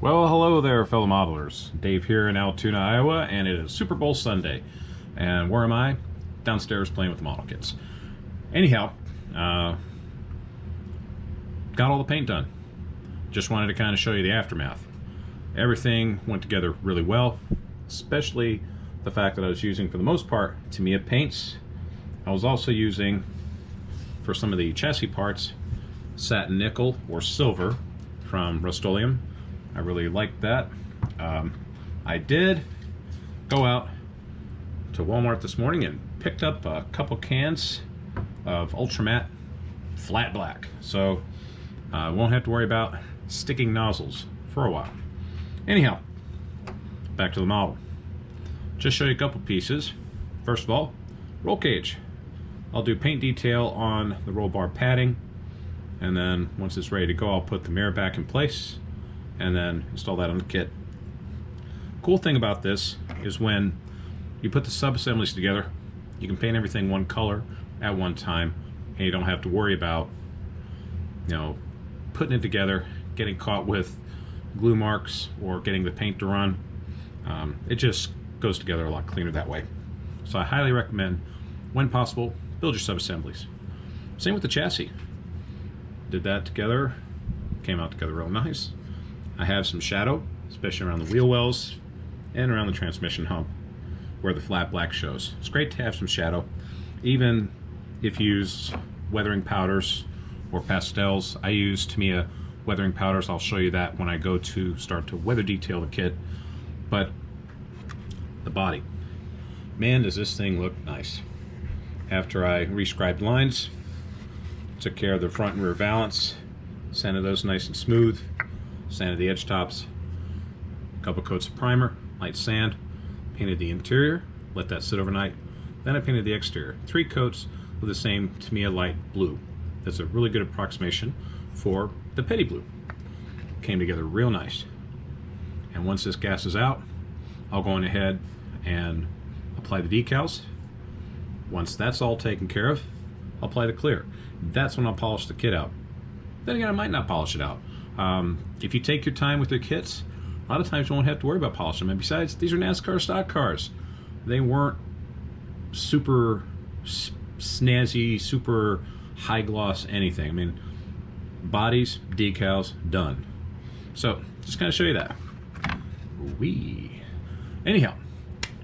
Well, hello there, fellow modelers. Dave here in Altoona, Iowa, and it is Super Bowl Sunday. And where am I? Downstairs playing with the model kits. Anyhow, got all the paint done. Just wanted to kind of show you the aftermath. Everything went together really well, especially the fact that I was using, for the most part, Tamiya paints. I was also using, for some of the chassis parts, satin nickel or silver from Rust-Oleum. I really liked that. I did go out to Walmart this morning and picked up a couple cans of Ultramat flat black, so I won't have to worry about sticking nozzles for a while. Anyhow, back to the model. Just show you a couple pieces. First of all, roll cage. I'll do paint detail on the roll bar padding, and then once it's ready to go, I'll put the mirror back in place and then install that on the kit. Cool thing about this is when you put the sub-assemblies together, you can paint everything one color at one time, and you don't have to worry about, you know, putting it together, getting caught with glue marks, or getting the paint to run. It just goes together a lot cleaner that way. So I highly recommend, when possible, build your sub-assemblies. Same with the chassis. Did that together, came out together real nice. I have some shadow, especially around the wheel wells and around the transmission hump where the flat black shows. It's great to have some shadow, even if you use weathering powders or pastels. I use Tamiya weathering powders. I'll show you that when I go to start to weather detail the kit. But the body, man, does this thing look nice. After I rescribed lines, took care of the front and rear valance, sanded those nice and smooth, sanded the edge tops, a couple coats of primer, light sand, painted the interior, let that sit overnight, then I painted the exterior. 3 coats with the same Tamiya light blue. That's a really good approximation for the petty blue. Came together real nice. And once this gas is out, I'll go on ahead and apply the decals. Once that's all taken care of, I'll apply the clear. That's when I'll polish the kit out. Then again, I might not polish it out. If you take your time with your kits, a lot of times you won't have to worry about polishing them. And besides, these are NASCAR stock cars. They weren't super snazzy, super high gloss anything. I mean, bodies, decals, done. So just kind of show you that. Anyhow,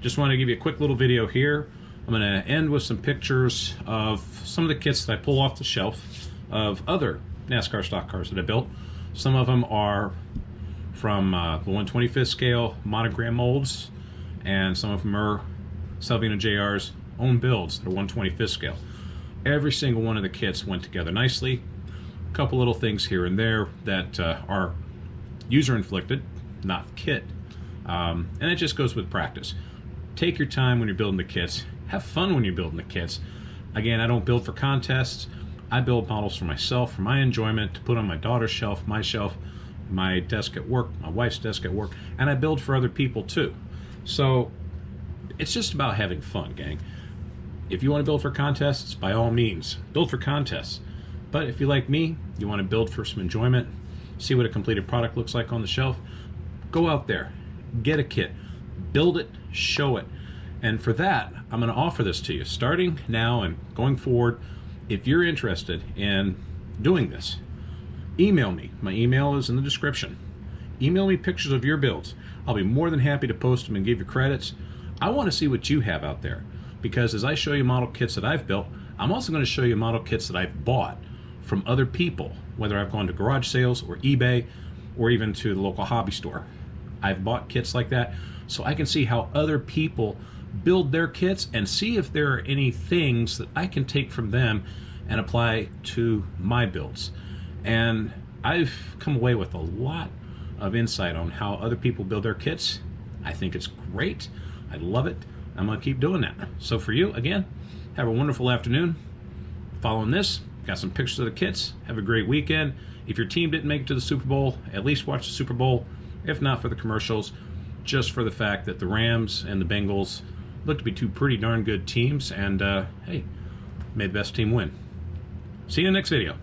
just want to give you a quick little video here. I'm going to end with some pictures of some of the kits that I pull off the shelf of other NASCAR stock cars that I built. Some of them are from the 1/25th scale monogram molds, and some of them are Salvino JR's own builds that are 1/25th scale. Every single one of the kits went together nicely. A couple little things here and there that are user-inflicted, not kit. And it just goes with practice. Take your time when you're building the kits. Have fun when you're building the kits. Again, I don't build for contests. I build models for myself, for my enjoyment, to put on my daughter's shelf, my desk at work, my wife's desk at work, and I build for other people too. So it's just about having fun, gang. If you want to build for contests, by all means, build for contests. But if you're like me, you want to build for some enjoyment, see what a completed product looks like on the shelf, go out there, get a kit, build it, show it. And for that, I'm going to offer this to you starting now and going forward. If you're interested in doing this, email me. My email is in the description. Email me pictures of your builds. I'll be more than happy to post them and give you credits. I want to see what you have out there, because as I show you model kits that I've built, I'm also going to show you model kits that I've bought from other people, whether I've gone to garage sales or eBay or even to the local hobby store. I've bought kits like that so I can see how other people build their kits and see if there are any things that I can take from them and apply to my builds. And I've come away with a lot of insight on how other people build their kits. I think it's great. I love it. I'm going to keep doing that. So for you, again, have a wonderful afternoon. Following this, got some pictures of the kits. Have a great weekend. If your team didn't make it to the Super Bowl, at least watch the Super Bowl. If not for the commercials, just for the fact that the Rams and the Bengals look to be 2 pretty darn good teams, and hey, may the best team win. See you in the next video.